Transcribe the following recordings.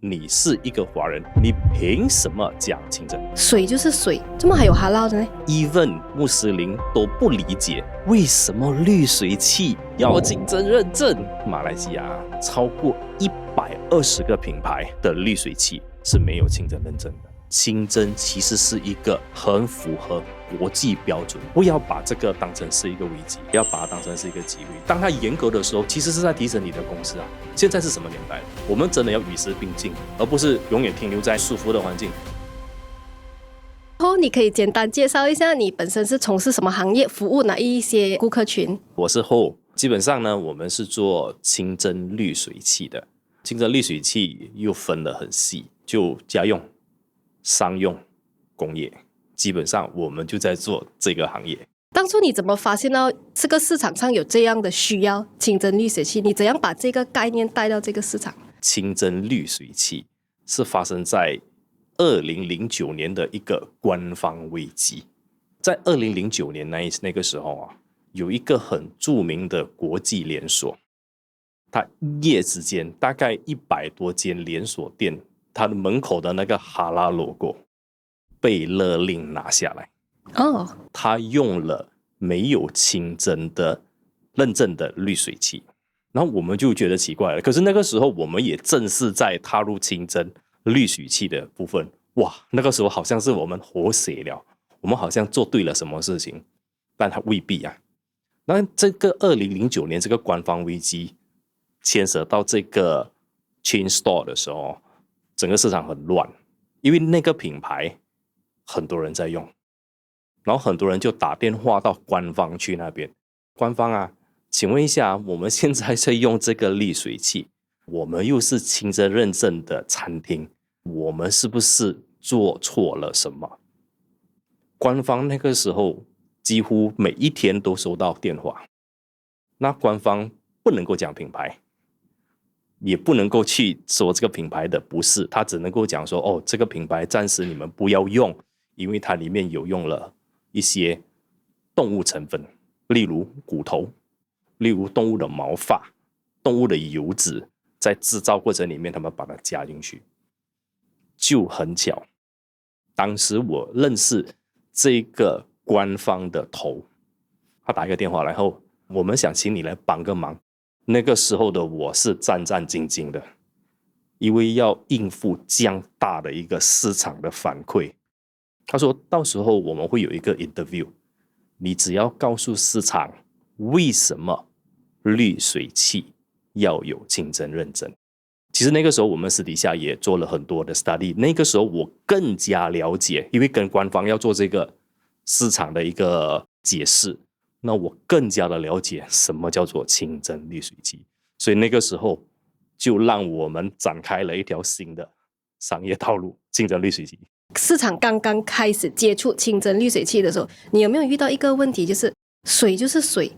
你是一个华人，你凭什么讲清真？水就是水，怎么还有哈拉的呢？ even 穆斯林都不理解为什么滤水器要清真认证。马来西亚超过120个品牌的滤水器是没有清真认证的。清真其实是一个很符合国际标准，不要把这个当成是一个危机，要把它当成是一个机遇。当它严格的时候，其实是在提升你的公司啊。现在是什么年代？我们真的要与时并进，而不是永远停留在舒服的环境。你可以简单介绍一下你本身是从事什么行业，服务哪一些顾客群？我是后，基本上呢，我们是做清真滤水器的。清真滤水器又分得很细，就家用、商用、工业，基本上我们就在做这个行业。当初你怎么发现到这个市场上有这样的需要清真滤水器？你怎样把这个概念带到这个市场？清真滤水器是发生在2009年的一个官方危机。在2009年那个时候啊，有一个很著名的国际连锁，它一夜之间大概100多间连锁店，它的门口的那个哈拉 logo 被勒令拿下来。他用了没有清真的认证的滤水器，然后我们就觉得奇怪了。可是那个时候我们也正是在踏入清真滤水器的部分，哇，那个时候好像是我们活血了，我们好像做对了什么事情，但它未必啊。那这个2009年这个官方危机牵涉到这个 chain store 的时候，整个市场很乱，因为那个品牌很多人在用，然后很多人就打电话到官方去那边，官方啊，请问一下，我们现在在用这个滤水器，我们又是清真认证的餐厅，我们是不是做错了什么？官方那个时候几乎每一天都收到电话，那官方不能够讲品牌，也不能够去说这个品牌的不是，他只能够讲说，哦，这个品牌暂时你们不要用，因为它里面有用了一些动物成分，例如骨头，例如动物的毛发，动物的油脂，在制造过程里面他们把它加进去。就很巧，当时我认识这个官方的头，他打一个电话来后，我们想请你来帮个忙。那个时候的我是战战兢兢的，因为要应付这样大的一个市场的反馈。他说到时候我们会有一个 interview， 你只要告诉市场为什么滤水器要有清真认证。其实那个时候我们私底下也做了很多的 study， 那个时候我更加了解，因为跟官方要做这个市场的一个解释，那我更加的了解什么叫做清真滤水器，所以那个时候就让我们展开了一条新的商业道路，清真滤水器。市场刚刚开始接触清真滤水器的时候，你有没有遇到一个问题，就是水就是水，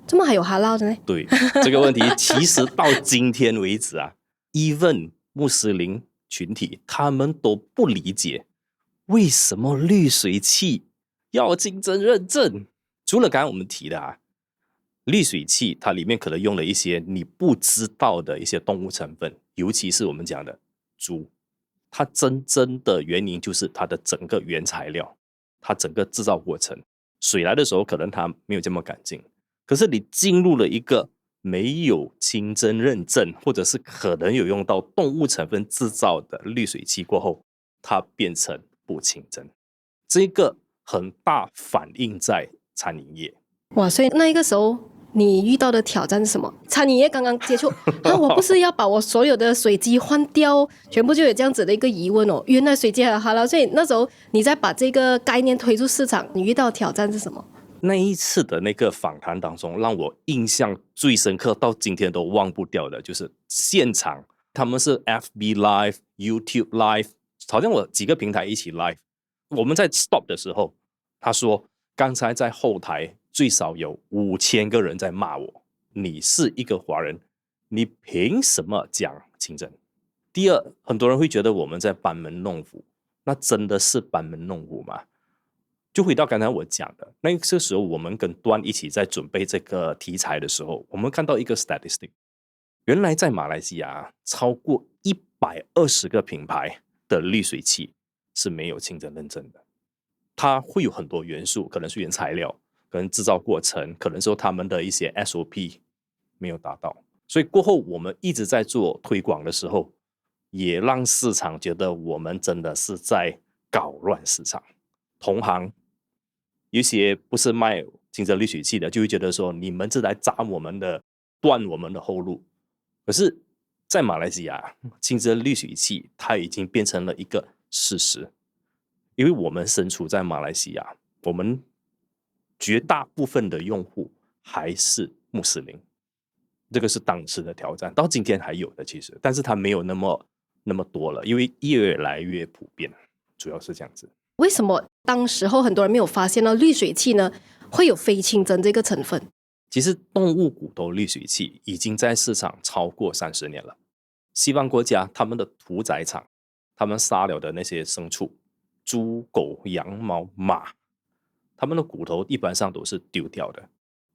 怎么还有哈拉的呢？对，这个问题其实到今天为止啊，even 穆斯林群体他们都不理解为什么滤水器要清真认证。除了刚刚我们提的啊，滤水器它里面可能用了一些你不知道的一些动物成分，尤其是我们讲的猪，它真正的原因就是它的整个原材料，它整个制造过程，水来的时候可能它没有这么干净，可是你进入了一个没有清真认证，或者是可能有用到动物成分制造的滤水器过后，它变成不清真，这个很大反映在餐饮业。哇，所以那一个时候你遇到的挑战是什么？餐饮业刚刚接触我不是要把我所有的水机换掉，全部就有这样子的一个疑问哦。原来水机还有哈拉，所以那时候你在把这个概念推出市场，你遇到的挑战是什么？那一次的那个访谈当中，让我印象最深刻，到今天都忘不掉的，就是现场他们是 FB Live、YouTube Live， 好像我几个平台一起 Live。我们在 stop 的时候，他说刚才在后台最少有5000个人在骂我，你是一个华人，你凭什么讲清真？第二，很多人会觉得我们在班门弄斧，那真的是班门弄斧吗？就回到刚才我讲的，那个时候我们跟端一起在准备这个题材的时候，我们看到一个 statistic， 原来在马来西亚超过120个品牌的滤水器是没有清真认证的。它会有很多元素，可能是原材料，可能制造过程，可能说他们的一些 SOP 没有达到。所以过后我们一直在做推广的时候，也让市场觉得我们真的是在搞乱市场。同行有些不是卖清真滤水器的，就会觉得说你们是来砸我们的，断我们的后路。可是在马来西亚，清真滤水器它已经变成了一个事实，因为我们身处在马来西亚，我们绝大部分的用户还是穆斯林，这个是当时的挑战，到今天还有的其实，但是它没有那么多了，因为越来越普遍，主要是这样子。为什么当时候很多人没有发现到滤水器呢会有非清真这个成分？其实动物骨头滤水器已经在市场超过30年了。西方国家他们的屠宰场，他们杀了的那些牲畜，猪、狗、羊、猫、马，他们的骨头一般上都是丢掉的。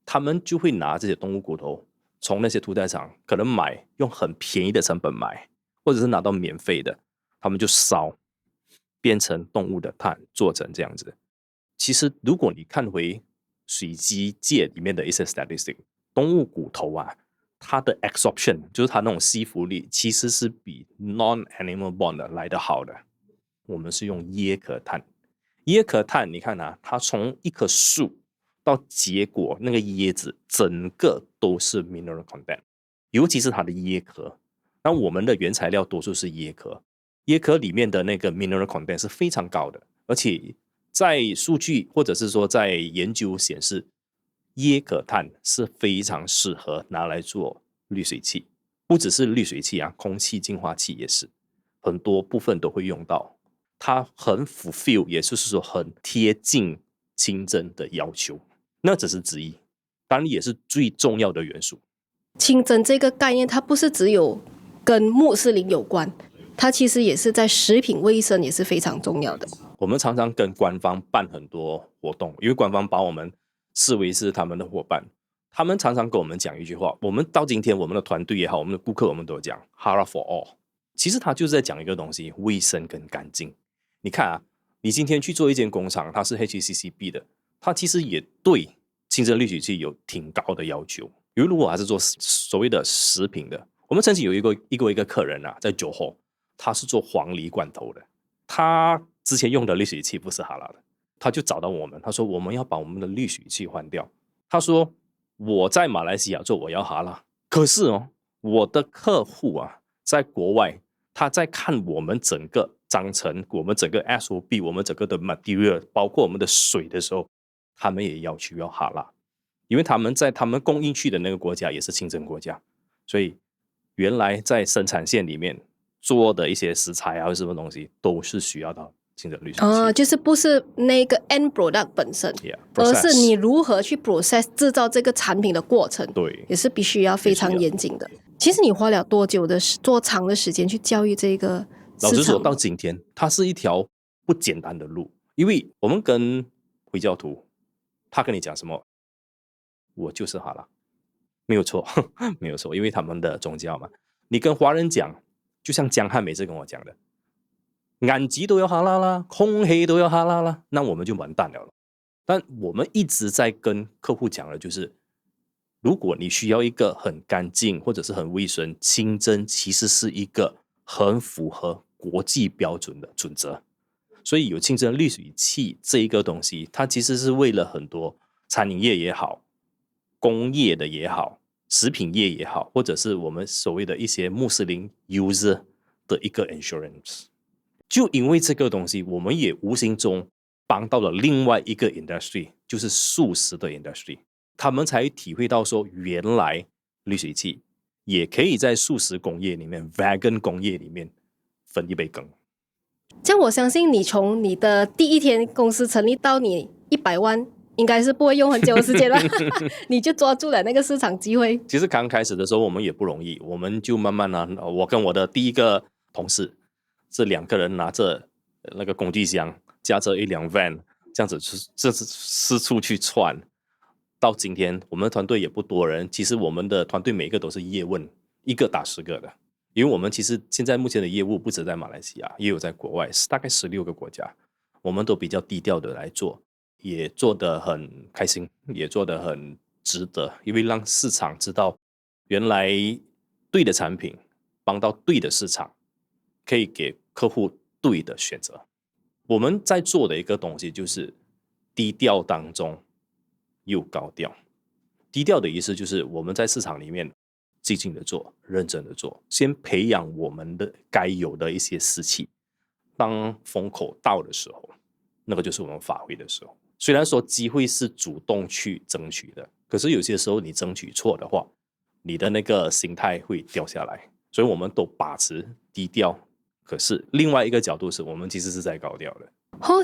他们就会拿这些动物骨头从那些屠宰场可能买，用很便宜的成本买，或者是拿到免费的，他们就烧，变成动物的碳，做成这样子。其实如果你看回水机界里面的一些 statistic， 动物骨头啊，它的 absorption 就是它那种吸附力其实是比 non-animal bond 来得好的。我们是用椰壳碳，椰壳碳你看啊，它从一棵树到结果那个椰子整个都是 mineral content， 尤其是它的椰壳。那我们的原材料多数是椰壳，椰壳里面的那个 mineral content 是非常高的，而且在数据或者是说在研究显示，椰壳碳是非常适合拿来做滤水器，不只是滤水器啊，空气净化器也是，很多部分都会用到。它很 fulfill， 也就是说很贴近清真的要求，那只是之一，当然也是最重要的元素。清真这个概念，它不是只有跟穆斯林有关，它其实也是在食品卫生也是非常重要的。我们常常跟官方办很多活动，因为官方把我们视为是他们的伙伴，他们常常跟我们讲一句话，我们到今天我们的团队也好，我们的顾客我们都讲 Halal for all， 其实他就是在讲一个东西，卫生跟干净。你看啊，你今天去做一间工厂，它是 HACCP 的，它其实也对清真滤水器有挺高的要求。因为如果还是做所谓的食品的，我们曾经有一个客人啊，在酒后，他是做黄梨罐头的，他之前用的滤水器不是哈拉的，他就找到我们，他说我们要把我们的滤水器换掉。他说我在马来西亚做我要哈拉，可是我的客户啊在国外，他在看我们整个章程，我们整个 SOP， 我们整个的 material， 包括我们的水的时候，他们也要求要哈拉，因为他们在他们供应去的那个国家也是清真国家，所以原来在生产线里面做的一些食材啊或什么东西都是需要到清真滤水器。就是不是那个 end product 本身， 而是你如何去 process 制造这个产品的过程，对，也是必须要非常严谨的。其实你花了多久的多长的时间去教育这个市场？老实说，到今天，它是一条不简单的路，因为我们跟回教徒，他跟你讲什么，我就是哈拉，没有错，没有错，因为他们的宗教嘛。你跟华人讲，就像江汉每次跟我讲的，眼疾都要哈拉啦，空气都要哈拉啦，那我们就完蛋了。但我们一直在跟客户讲的就是，如果你需要一个很干净或者是很卫生，清真其实是一个很符合国际标准的准则。所以有清真滤水器这一个东西，它其实是为了很多餐饮业也好，工业的也好，食品业也好，或者是我们所谓的一些穆斯林 user 的一个 insurance。就因为这个东西，我们也无形中帮到了另外一个 industry， 就是素食的 industry， 他们才体会到说，原来滤水器也可以在素食工业里面 vegan 工业里面分一杯羹。这样我相信你从你的第一天公司成立到你100万，应该是不会用很久的时间了你就抓住了那个市场机会。其实刚开始的时候我们也不容易，我们就慢慢我跟我的第一个同事这2个人拿着那个工具箱，驾着一辆 van， 这样子四处去窜。到今天我们的团队也不多人，其实我们的团队每一个都是叶问，一个打10个的。因为我们其实现在目前的业务不止在马来西亚，也有在国外，大概16个国家，我们都比较低调的来做，也做得很开心，也做得很值得，因为让市场知道原来对的产品帮到对的市场，可以给客户对的选择。我们在做的一个东西就是低调当中又高调。低调的意思就是我们在市场里面静静的做，认真的做，先培养我们的该有的一些士气。当风口到的时候，那个就是我们发挥的时候。虽然说机会是主动去争取的，可是有些时候你争取错的话，你的那个心态会掉下来。所以我们都把持低调，可是另外一个角度是我们其实是在高调的。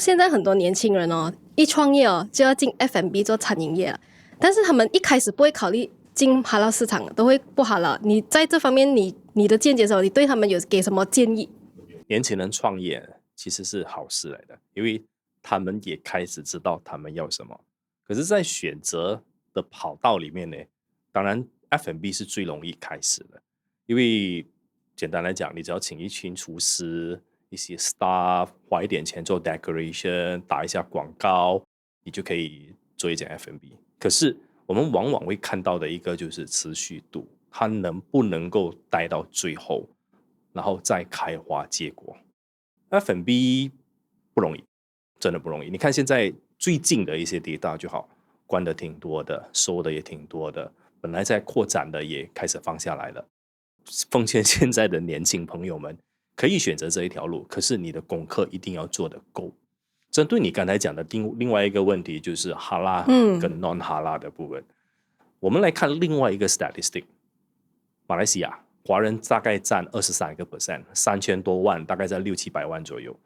现在很多年轻人一创业就要进 F&B 做餐饮业了，但是他们一开始不会考虑进哈拉市场，都会不哈拉。你在这方面你的见解是什么？你对他们有给什么建议？年轻人创业其实是好事来的，因为他们也开始知道他们要什么。可是在选择的跑道里面呢，当然 F&B 是最容易开始的，因为简单来讲，你只要请一群厨师，一些 staff， 花一点钱做 decoration， 打一下广告，你就可以做一间 F&B。可是我们往往会看到的一个就是持续度，它能不能够待到最后，然后再开花结果。F&B 不容易，真的不容易。你看现在最近的一些 data 就好，关的挺多的，收的也挺多的，本来在扩展的也开始放下来了。奉劝现在的年轻朋友们，可以选择这一条路，可是你的功课一定要做得够。针对你刚才讲的另外一个问题，就是哈拉跟 non 哈拉的部分，我们来看另外一个 statistic， 马来西亚华人大概占23%， 3000多万，大概在600-700万左右。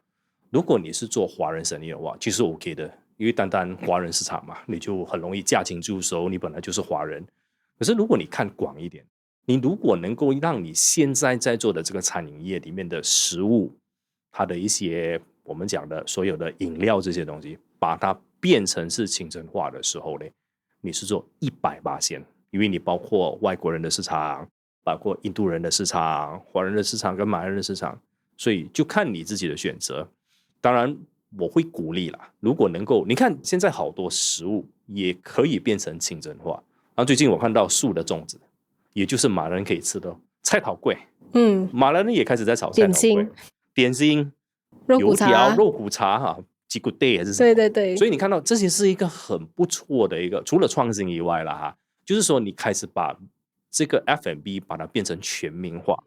如果你是做华人生意的话，其实 OK 的，因为单单华人市场嘛，你就很容易驾轻就熟，你本来就是华人。可是如果你看广一点，你如果能够让你现在在做的这个餐饮业里面的食物，它的一些我们讲的所有的饮料这些东西，把它变成是清真化的时候呢，你是做100%，因为你包括外国人的市场，包括印度人的市场、华人的市场跟马来人的市场，所以就看你自己的选择。当然我会鼓励啦，如果能够，你看现在好多食物也可以变成清真化。然后最近我看到素的粽子，也就是马来人可以吃的菜头粿，马来人也开始在炒菜头粿、点心、油条、肉骨茶哈，鸡骨day还是什么？对对对。所以你看到这些是一个很不错的一个，除了创新以外啦哈，就是说你开始把这个 F&B 把它变成全民化，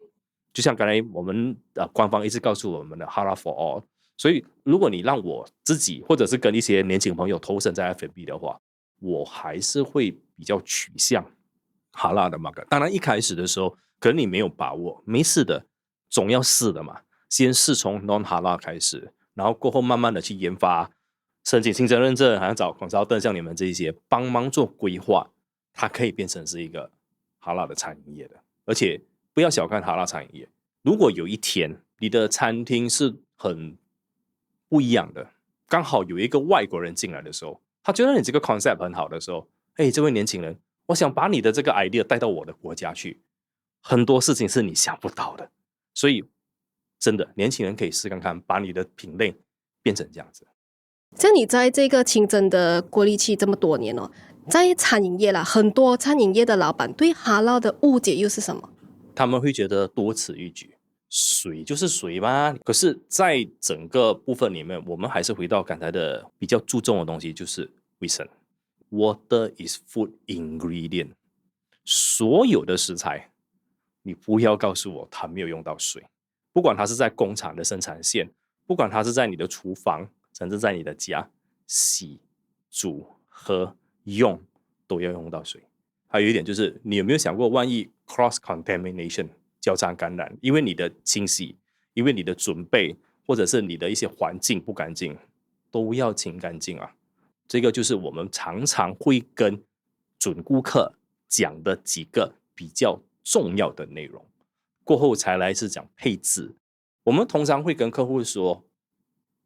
就像刚才我们官方一直告诉我们的 Halal for all。所以如果你让我自己或者是跟一些年轻朋友投身在 F&B 的话，我还是会比较取向哈拉的 market。 当然一开始的时候可能你没有把握，没事的，总要试的嘛，先试从 non 哈拉开始，然后过后慢慢的去研发，申请清真认证，好像找consultant像你们这一些帮忙做规划，它可以变成是一个哈拉的餐饮业的。而且不要小看哈拉餐饮业，如果有一天你的餐厅是很不一样的，刚好有一个外国人进来的时候，他觉得你这个 concept 很好的时候，这位年轻人，我想把你的这个 idea 带到我的国家去，很多事情是你想不到的。所以真的年轻人可以试看看，把你的品类变成这样子。像你在这个清真的国历期这么多年在餐饮业啦，很多餐饮业的老板对哈拉的误解又是什么？他们会觉得多此一举，水就是水嘛。可是在整个部分里面，我们还是回到刚才的比较注重的东西，就是卫生。 Water is food ingredient， 所有的食材你不要告诉我它没有用到水，不管它是在工厂的生产线，不管它是在你的厨房，甚至在你的家洗、煮、喝、用都要用到水。还有一点就是，你有没有想过，万一 cross contamination 交叉感染，因为你的清洗，因为你的准备，或者是你的一些环境不干净，都要清干净啊。这个就是我们常常会跟准顾客讲的几个比较重要的内容，过后才来是讲配置。我们通常会跟客户说，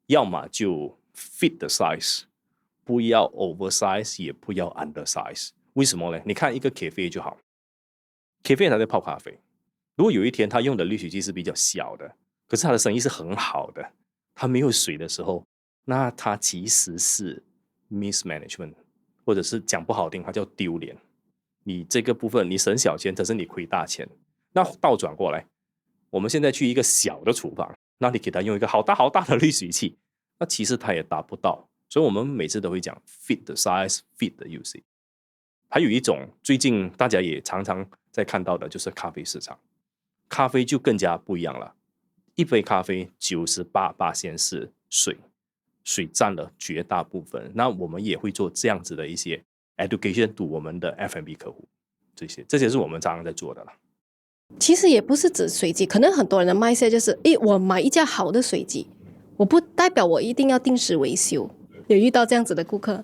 要么就 fit the size， 不要 oversize， 也不要 undersize。为什么呢？你看一个 cafe 就好， cafe 它在泡咖啡，如果有一天他用的滤水器是比较小的，可是他的生意是很好的，他没有水的时候，那他其实是 mismanagement， 或者是讲不好听，他叫丢脸。你这个部分你省小钱，可是你亏大钱。那倒转过来，我们现在去一个小的厨房，那你给他用一个好大好大的滤水器，那其实他也达不到。所以我们每次都会讲 fit the size, fit the usage。还有一种最近大家也常常在看到的就是咖啡市场，咖啡就更加不一样了。一杯咖啡98%是水，水占了绝大部分。那我们也会做这样子的一些 education to 我们的 F&B 客户，这些是我们常常在做的了。其实也不是指水机，可能很多人的 mindset 就是，我买一架好的水机，我不代表我一定要定时维修。有遇到这样子的顾客？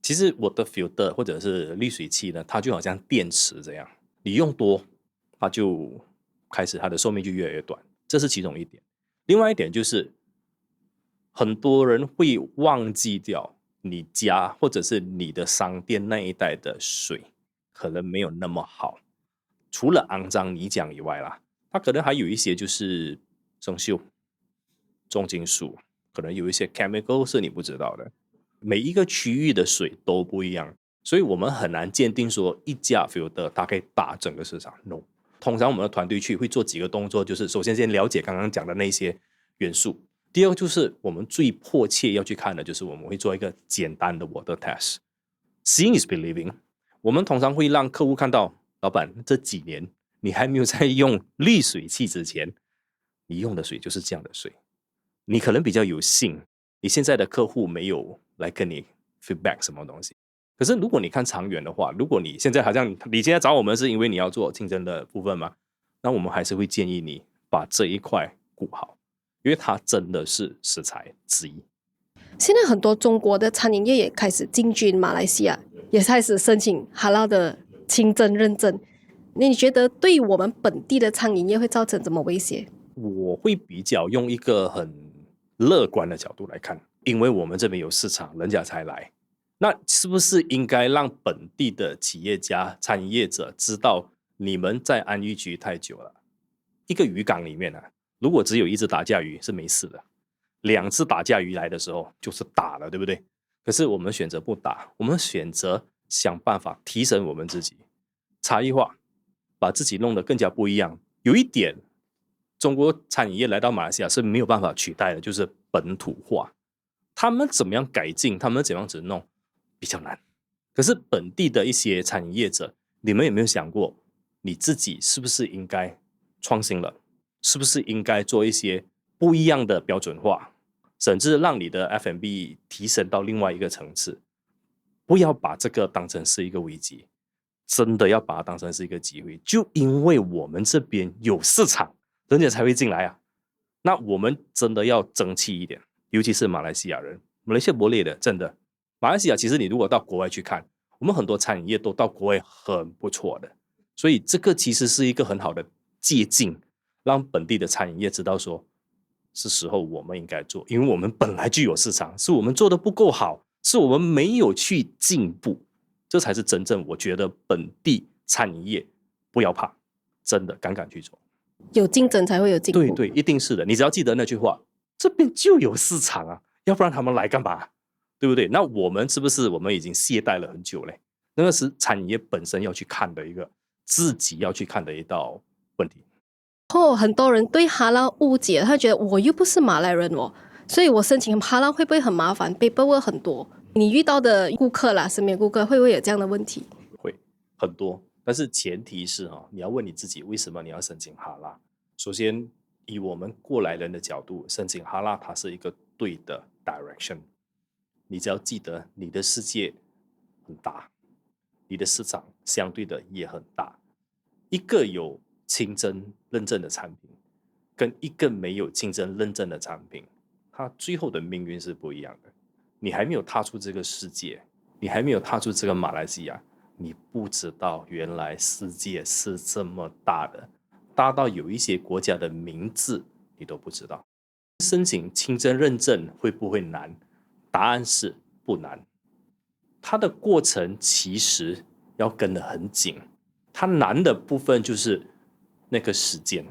其实我的 filter 或者是滤水器呢，它就好像电池这样，你用多，它就开始它的寿命就越来越短，这是其中一点。另外一点就是，很多人会忘记掉你家或者是你的商店那一带的水可能没有那么好，除了肮脏泥浆以外啦，它可能还有一些就是生锈、重金属，可能有一些 chemical 是你不知道的。每一个区域的水都不一样，所以我们很难鉴定说一家 filter 它可以打整个市场。No， 通常我们的团队去会做几个动作，就是首先先了解刚刚讲的那些元素，第二就是我们最迫切要去看的就是我们会做一个简单的 water test。Seeing is believing， 我们通常会让客户看到，老板这几年你还没有在用滤水器之前，你用的水就是这样的水，你可能比较有幸，你现在的客户没有来跟你 feedback 什么东西。可是如果你看长远的话，如果你现在好像你现在找我们是因为你要做竞争的部分嘛，那我们还是会建议你把这一块顾好，因为它真的是食材之一。现在很多中国的餐饮业也开始进军马来西亚，也开始申请哈拉的清真认证。那你觉得对我们本地的餐饮业会造成什么威胁？我会比较用一个很乐观的角度来看，因为我们这边有市场，人家才来。那是不是应该让本地的企业家、餐饮业者知道，你们在安渔局太久了？一个渔港里面啊，如果只有一只打架鱼是没事的，2只打架鱼来的时候就是打了，对不对？可是我们选择不打，我们选择想办法提升我们自己，差异化，把自己弄得更加不一样。有一点，中国餐饮业来到马来西亚是没有办法取代的，就是本土化。他们怎么样改进，他们怎么样子弄，比较难。可是本地的一些餐饮业者，你们有没有想过，你自己是不是应该创新了？是不是应该做一些不一样的标准化，甚至让你的 F&B 提升到另外一个层次？不要把这个当成是一个危机，真的要把它当成是一个机会。就因为我们这边有市场，人家才会进来啊。那我们真的要争气一点，尤其是马来西亚人，马来西亚不累的，真的。马来西亚其实你如果到国外去看，我们很多餐饮业都到国外很不错的，所以这个其实是一个很好的借鉴，让本地的餐饮业知道说，是时候我们应该做，因为我们本来就有市场，是我们做的不够好，是我们没有去进步，这才是真正我觉得本地餐饮业不要怕，真的敢去做。有竞争才会有进步。对对，一定是的。你只要记得那句话，这边就有市场啊，要不然他们来干嘛？对不对？那我们是不是我们已经懈怠了很久嘞？那个是餐饮业本身要去看的一个自己要去看的一道问题。很多人对哈拉误解，他觉得我又不是马来人哦，所以我申请哈拉会不会很麻烦 ？paperwork 很多。你遇到的顾客啦，身边顾客会不会有这样的问题？会很多，但是前提是你要问你自己，为什么你要申请哈拉？首先，以我们过来人的角度，申请哈拉它是一个对的 direction。你只要记得，你的世界很大，你的市场相对的也很大。一个有清真认证的产品，跟一个没有清真认证的产品，它最后的命运是不一样的。你还没有踏出这个世界，你还没有踏出这个马来西亚，你不知道原来世界是这么大的，大到有一些国家的名字你都不知道。申请清真认证会不会难？答案是不难。它的过程其实要跟得很紧，它难的部分就是那个时间。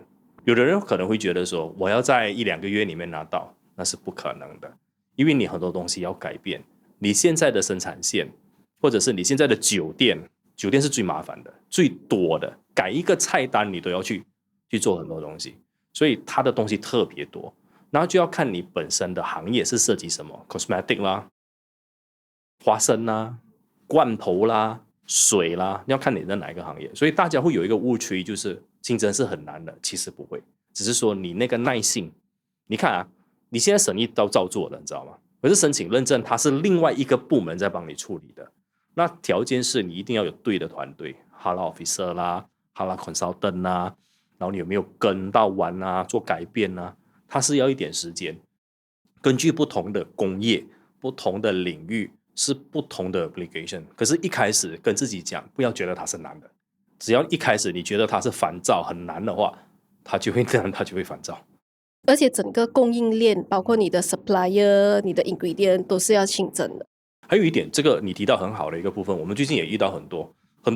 有的人可能会觉得说，我要在1-2个月里面拿到，那是不可能的，因为你很多东西要改变。你现在的生产线，或者是你现在的酒店是最麻烦的、最多的，改一个菜单你都要去做很多东西，所以它的东西特别多。然后就要看你本身的行业是涉及什么 ，cosmetic 啦、花生啦、罐头啦、水啦，要看你在哪一个行业。所以大家会有一个误区，就是竞争是很难的，其实不会，只是说你那个耐性。你看啊，你现在生意都照做了，你知道吗？可是申请认证，它是另外一个部门在帮你处理的。那条件是你一定要有对的团队 ，Halal Officer 啦、Halal Consultant 啦，然后你有没有跟到完啊，做改变啊，它是要一点时间。根据不同的工业、不同的领域是不同的 application。可是，一开始跟自己讲，不要觉得它是难的。只要一开始你觉得它是烦躁、很难的话，它就会烦躁。而且整个供应链，包括你的 supplier、你的 ingredient 都是要清真的。还有一点，这个你提到很好的一个部分，我们最近也遇到很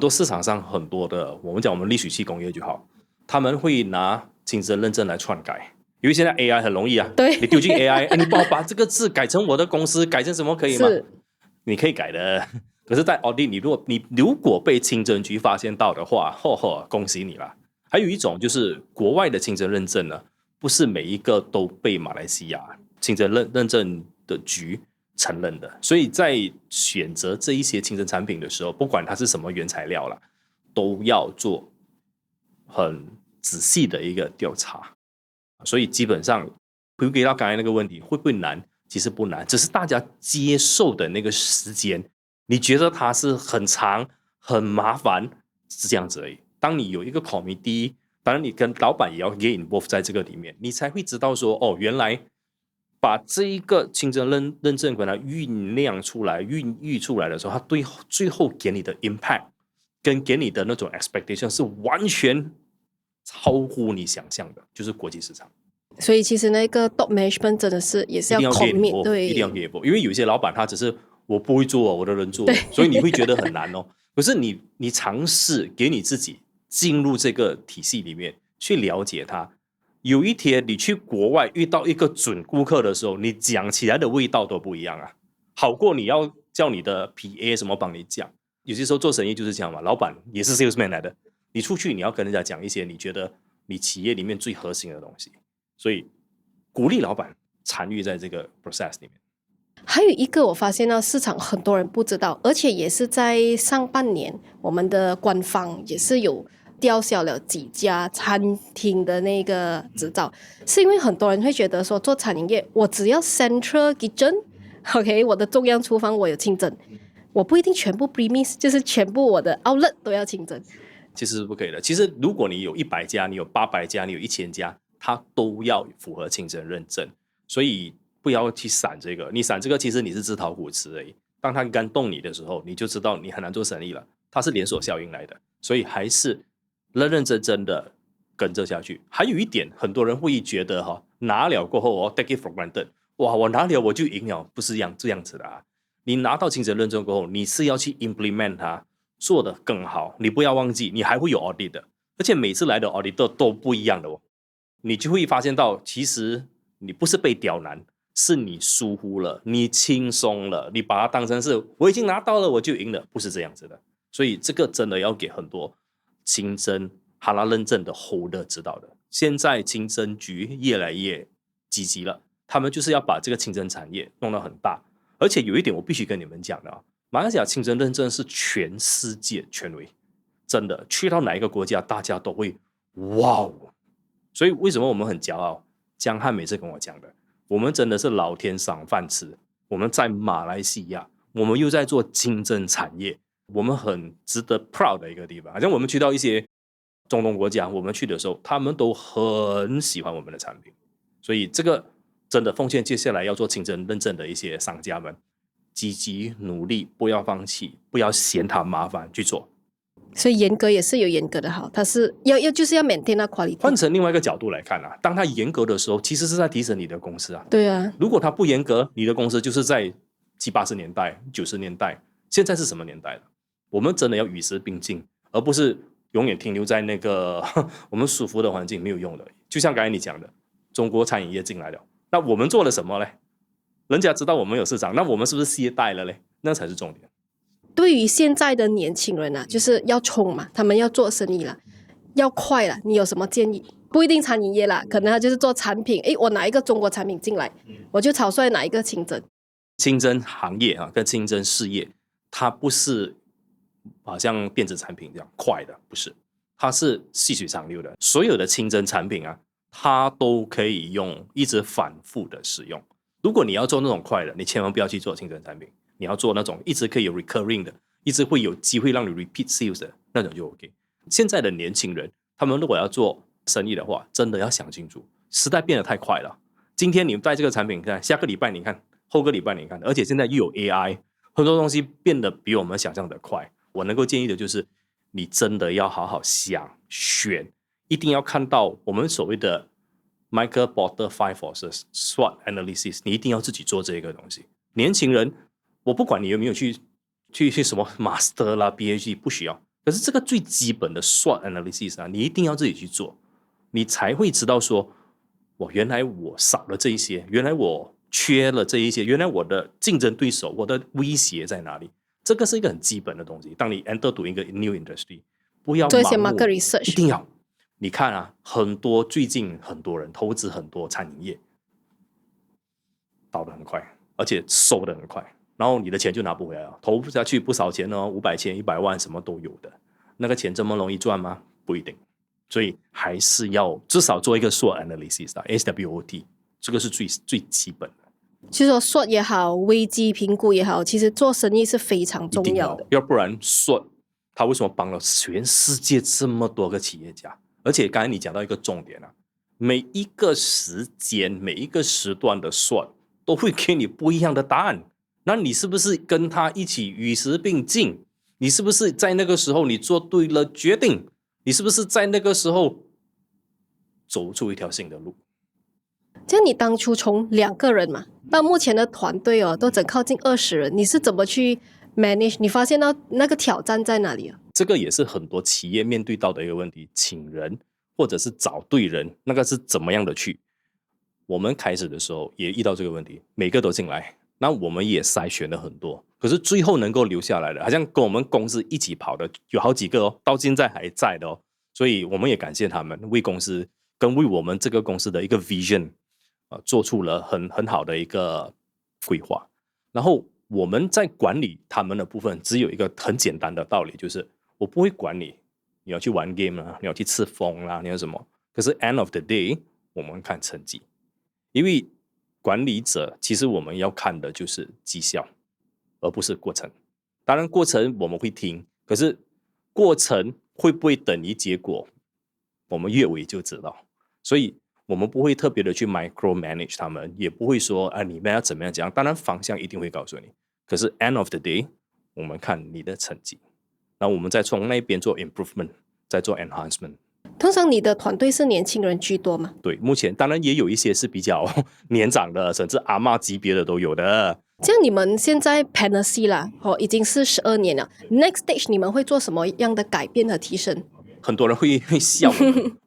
多市场上很多的，我们讲我们滤水器工业就好，他们会拿清真认证来篡改。因为现在 AI 很容易啊，对，你丢进 AI， 你帮我把这个字改成我的公司，改成什么可以吗？你可以改的。可是，在 audit， 你如果被清真局发现到的话，恭喜你啦。还有一种就是国外的清真认证呢，不是每一个都被马来西亚清真认证的局承认的，所以在选择这一些清真产品的时候，不管它是什么原材料啦，都要做很仔细的一个调查。所以基本上回归到刚才那个问题，会不会难？其实不难，只是大家接受的那个时间，你觉得它是很长、很麻烦，是这样子而已。当你有一个 committee， 当然你跟老板也要 get involved 在这个里面，你才会知道说，哦，原来把这一个清真认证给它酝酿出来、孕育出来的时候，它对最后给你的 impact 跟给你的那种 expectation 是完全超乎你想象的，就是国际市场。所以其实那个 top management 真的是也是要 commit， 对，一定要 get involved， 因为有些老板他只是我不会做，我的人做，所以你会觉得很难哦。可是你尝试给你自己进入这个体系里面去了解它，有一天你去国外遇到一个准顾客的时候，你讲起来的味道都不一样啊，好过你要叫你的 PA 什么帮你讲。有些时候做生意就是这样嘛，老板也是 salesman 来的，你出去你要跟人家讲一些你觉得你企业里面最核心的东西，所以鼓励老板参与在这个 process 里面。还有一个我发现到市场很多人不知道，而且也是在上半年我们的官方也是有吊销了几家餐厅的那个执照，是因为很多人会觉得说做餐饮业我只要 central kitchen OK 我的中央厨房我有清真，我不一定全部 premise 就是全部我的 outlet 都要清真。其实是不可以的。其实如果你有100家，你有800家，你有1000家，它都要符合清真认证，所以不要去闪这个。你闪这个，其实你是自讨苦吃而已。当它干动你的时候，你就知道你很难做生意了。它是连锁效应来的，所以还是认认真真的跟着下去。还有一点，很多人会觉得拿了过后take it for granted， 哇，我拿了我就赢了，不是这样子的啊。你拿到清真认证过后，你是要去 implement 它，做得更好。你不要忘记，你还会有 audit 的，而且每次来的 audit 都不一样的哦。你就会发现到，其实你不是被刁难，是你疏忽了，你轻松了，你把它当成是我已经拿到了我就赢了，不是这样子的。所以这个真的要给很多清真哈拉认证的 holder 知道的。现在清真局越来越积极了，他们就是要把这个清真产业弄得很大。而且有一点我必须跟你们讲的，马来西亚清真认证是全世界权威，真的去到哪一个国家大家都会哇哦。所以为什么我们很骄傲？江汉每次跟我讲的，我们真的是老天赏饭吃。我们在马来西亚，我们又在做清真产业，我们很值得 proud 的一个地方。好像我们去到一些中东国家，我们去的时候，他们都很喜欢我们的产品。所以这个真的奉劝接下来要做清真认证的一些商家们，积极努力，不要放弃，不要嫌它麻烦，去做。所以严格也是有严格的好，它是就是要 maintain 那 quality。 换成另外一个角度来看当它严格的时候，其实是在提升你的公司啊。对啊，如果它不严格，你的公司就是在70、80年代、90年代，现在是什么年代了？我们真的要与时并进，而不是永远停留在那个我们舒服的环境没有用的。就像刚才你讲的，中国餐饮业进来了，那我们做了什么呢？人家知道我们有市场，那我们是不是懈怠了呢？那才是重点。对于现在的年轻人啊，就是要冲嘛，他们要做生意了，要快了，你有什么建议？不一定餐饮业啦，可能他就是做产品。诶，我拿一个中国产品进来，我就草率哪一个竞争。竞争行业啊，跟竞争事业，它不是好像电子产品这样快的，不是，它是细水长流的。所有的竞争产品啊，它都可以用一直反复的使用。如果你要做那种快的，你千万不要去做竞争产品，你要做那种一直可以有 recurring 的，一直会有机会让你 repeat sales 的那种就 OK。现在的年轻人，他们如果要做生意的话，真的要想清楚，时代变得太快了。今天你带这个产品看，下个礼拜你看，后个礼拜你看，而且现在又有 AI， 很多东西变得比我们想象的快。我能够建议的就是，你真的要好好想选，一定要看到我们所谓的 Michael Porter Five Forces SWOT Analysis， 你一定要自己做这个东西。年轻人，我不管你有没有去什么 Master 啦 PhD， 不需要。可是这个最基本的 SWOT Analysis 啊，你一定要自己去做，你才会知道说，原来我少了这一些，原来我缺了这一些，原来我的竞争对手，我的威胁在哪里？这个是一个很基本的东西。当你 enter to 一个 new industry， 不要做一些盲目 market research， 一定要。你看啊，最近很多人投资很多餐饮业，倒得很快，而且收得很快，然后你的钱就拿不回来了，投下去不少钱哦，500千、100万什么都有的。那个钱这么容易赚吗？不一定。所以还是要至少做一个 SWOT analysis 的 SWOT， 这个是最基本的。其实说 SWOT 也好，危机评估也好，其实做生意是非常重要的。要不然 SWOT 它为什么帮了全世界这么多个企业家？而且刚才你讲到一个重点啊，每一个时间、每一个时段的 SWOT 都会给你不一样的答案。那你是不是跟他一起与时并进？你是不是在那个时候你做对了决定？你是不是在那个时候走出一条新的路？这样你当初从2个人嘛，到目前的团队哦，都整靠近20人，你是怎么去 manage？ 你发现到那个挑战在哪里啊？这个也是很多企业面对到的一个问题，请人或者是找对人，那个是怎么样的去？我们开始的时候也遇到这个问题，每个都进来，那我们也筛选了很多，可是最后能够留下来的，好像跟我们公司一起跑的有好几个哦，到现在还在的哦，所以我们也感谢他们为公司跟为我们这个公司的一个 vision，做出了很好的一个规划。然后我们在管理他们的部分，只有一个很简单的道理，就是我不会管你要去玩 game 啦，你要去吃风啦，你要什么？可是 end of the day， 我们看成绩，因为管理者其实我们要看的就是绩效，而不是过程。当然过程我们会听，可是过程会不会等于结果，我们越尾就知道。所以我们不会特别的去 micro manage 他们，也不会说你们要怎么样讲。当然方向一定会告诉你，可是 end of the day， 我们看你的成绩，然后我们再从那边做 improvement， 再做 enhancement。通常你的团队是年轻人居多吗？对，目前当然也有一些是比较年长的，甚至阿嬷级别的都有的。这样你们现在 Panacea 啦，已经是12年了。Next stage 你们会做什么样的改变和提升？很多人会笑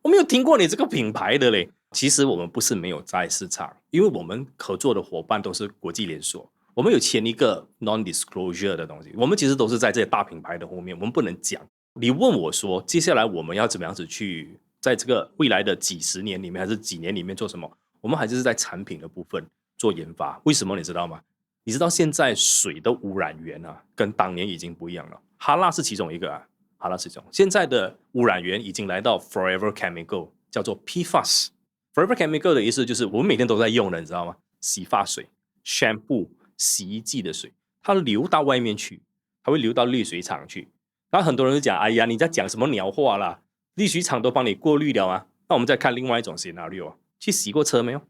我没有听过你这个品牌的嘞。其实我们不是没有在市场，因为我们合作的伙伴都是国际连锁，我们有签一个 non-disclosure 的东西，我们其实都是在这些大品牌的后面，我们不能讲。你问我说接下来我们要怎么样子去在这个未来的几十年里面还是几年里面做什么，我们还是在产品的部分做研发。为什么你知道吗？你知道现在水的污染源啊跟当年已经不一样了，哈拉是其中一个啊，哈拉是其中。现在的污染源已经来到 Forever Chemical， 叫做 PFAS。Forever Chemical 的意思就是我们每天都在用的，你知道吗？洗发水、shampoo、洗衣剂的水，它流到外面去，它会流到滤水厂去。然后很多人就讲，哎呀，你在讲什么鸟话啦？滤水厂都帮你过滤了啊。那我们再看另外一种 scenario， 去洗过车没有？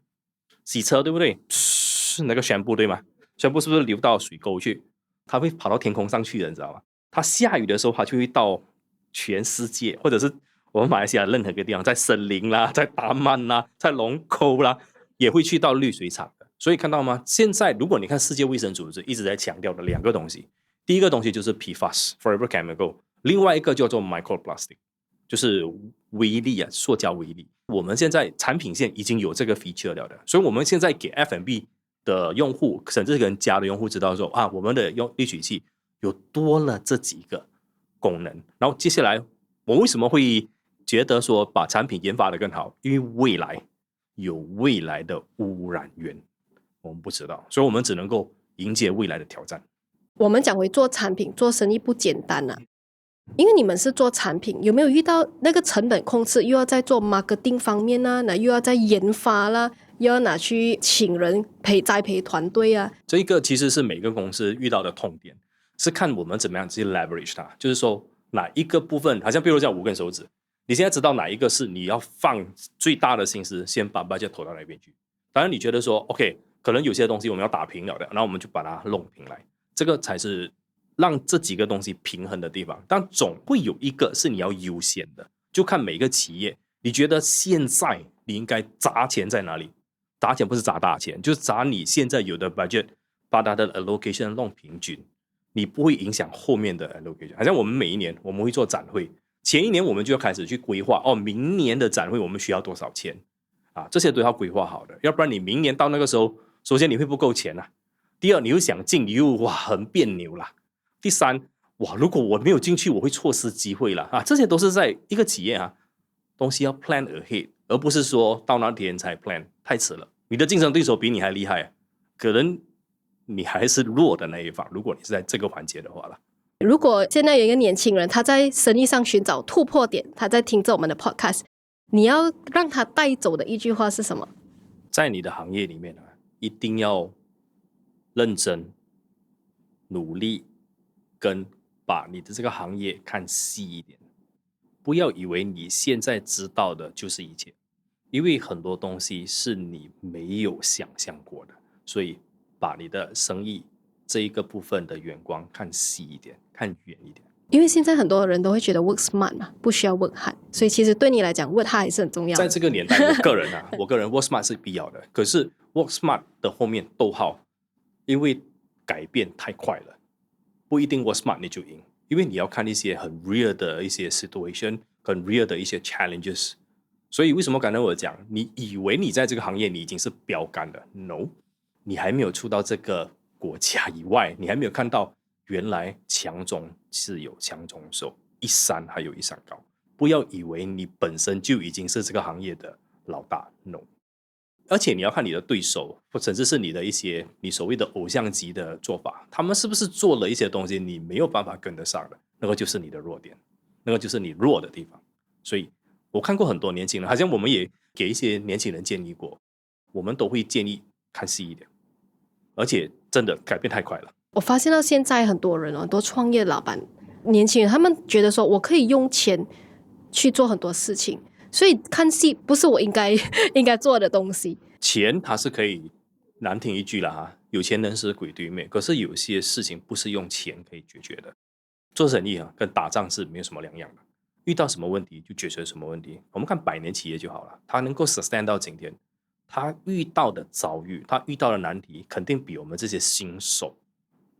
洗车对不对？那个 shampoo 对吗？shampoo 是不是流到水沟去？它会跑到天空上去的，你知道吗？它下雨的时候，它就会到全世界，或者是我们马来西亚任何一个地方，在森林啦，在达曼啦，在龙沟啦，也会去到滤水厂的。所以看到吗？现在如果你看世界卫生组织一直在强调的2个东西，第一个东西就是 PFAS Forever Chemical， 另外一个叫做 microplastic。就是微粒啊，塑胶微粒。我们现在产品线已经有这个 feature 了的，所以我们现在给 F&B 的用户，甚至跟家的用户知道说啊，我们的滤取器有多了这几个功能。然后接下来我为什么会觉得说把产品研发得更好？因为未来有未来的污染源，我们不知道，所以我们只能够迎接未来的挑战。我们讲回做产品做生意不简单啊，因为你们是做产品，有没有遇到那个成本控制，又要在做 marketing 方面啊，那又要在研发啦，又要拿去请人栽培团队啊？这一个其实是每个公司遇到的痛点，是看我们怎么样去 leverage 它，就是说哪一个部分，好像比如讲5根手指，你现在知道哪一个是你要放最大的心思，先把 budget 投到那边去。当然你觉得说 OK， 可能有些东西我们要打平了的，然后我们就把它弄平来，这个才是让这几个东西平衡的地方。但总会有一个是你要优先的，就看每个企业，你觉得现在你应该砸钱在哪里？砸钱不是砸大钱，就是砸你现在有的 budget， 把它的 allocation 弄平均，你不会影响后面的 allocation。好像我们每一年我们会做展会，前一年我们就要开始去规划，明年的展会我们需要多少钱啊？这些都要规划好的，要不然你明年到那个时候，首先你会不够钱啊，第二你又想进，你又很别扭啦，第三如果我没有进去，我会错失机会了啊！这些都是在一个企业啊，东西要 plan ahead， 而不是说到那天才 plan， 太迟了。你的竞争对手比你还厉害，可能你还是弱的那一方。如果你是在这个环节的话啦。如果现在有一个年轻人，他在生意上寻找突破点，他在听着我们的 podcast， 你要让他带走的一句话是什么？在你的行业里面一定要认真、努力，跟把你的这个行业看细一点，不要以为你现在知道的就是一切，因为很多东西是你没有想象过的，所以把你的生意这一个部分的眼光看细一点，看远一点。因为现在很多人都会觉得 work smart 嘛，不需要 work hard，所以其实对你来讲 work hard 还是很重要的。在这个年代，我个人 work smart 是必要的，可是 work smart 的后面逗号，因为改变太快了，不一定 work smart 你就赢，因为你要看一些很 real 的一些 situation， 很 real 的一些 challenges。所以为什么刚才我讲，你以为你在这个行业你已经是标杆了 ，no， 你还没有出到这个国家以外，你还没有看到原来强中是有强中手，一山还有一山高。不要以为你本身就已经是这个行业的老大 ，no。而且你要看你的对手，或甚至是你的一些你所谓的偶像级的做法，他们是不是做了一些东西你没有办法跟得上的，那个就是你的弱点，那个就是你弱的地方。所以我看过很多年轻人，好像我们也给一些年轻人建议过，我们都会建议看细一点，而且真的改变太快了。我发现到现在很多人很多创业老板年轻人，他们觉得说我可以用钱去做很多事情，所以看戏不是我应该做的东西。钱它是可以，难听一句啦哈，有钱人是鬼对面，可是有些事情不是用钱可以解决的。做生意跟打仗是没有什么两样的，遇到什么问题就解决什么问题。我们看100年企业就好了，它能够 sustain 到今天，它遇到的遭遇，它遇到的难题肯定比我们这些新手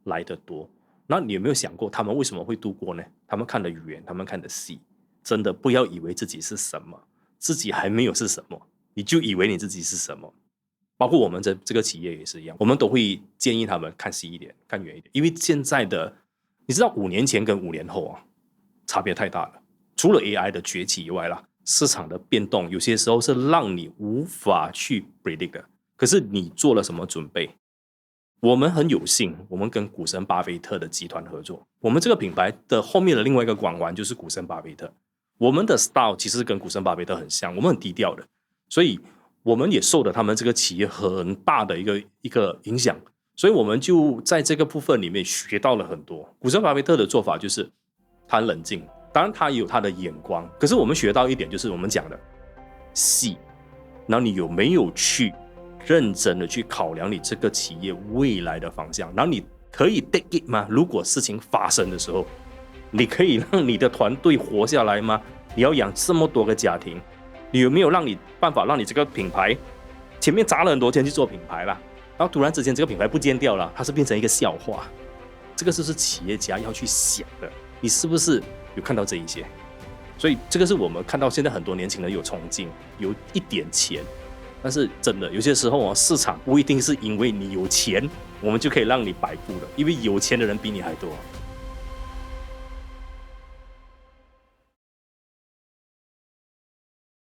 来得多。那你有没有想过他们为什么会度过呢？他们看的语言，他们看的戏，真的不要以为自己是什么，自己还没有是什么，你就以为你自己是什么。包括我们这个企业也是一样，我们都会建议他们看细一点，看远一点。因为现在的你知道5年前跟5年后差别太大了。除了 AI 的崛起以外啦，市场的变动有些时候是让你无法去 predict 的。可是你做了什么准备？我们很有幸，我们跟股神巴菲特的集团合作。我们这个品牌的后面的另外一个光环就是股神巴菲特。我们的 style 其实跟股神巴菲特很像，我们很低调的，所以我们也受了他们这个企业很大的一个影响。所以我们就在这个部分里面学到了很多。股神巴菲特的做法就是他很冷静，当然他也有他的眼光，可是我们学到一点就是我们讲的细，然后你有没有去认真的去考量你这个企业未来的方向，然后你可以 take it 吗？如果事情发生的时候，你可以让你的团队活下来吗？你要养这么多个家庭，你有没有办法让你这个品牌前面砸了很多钱去做品牌啦，然后突然之间这个品牌不见掉了，它是变成一个笑话。这个就是企业家要去想的，你是不是有看到这一些？所以这个是我们看到现在很多年轻人有冲劲，有一点钱，但是真的有些时候市场不一定是因为你有钱，我们就可以让你摆布的，因为有钱的人比你还多。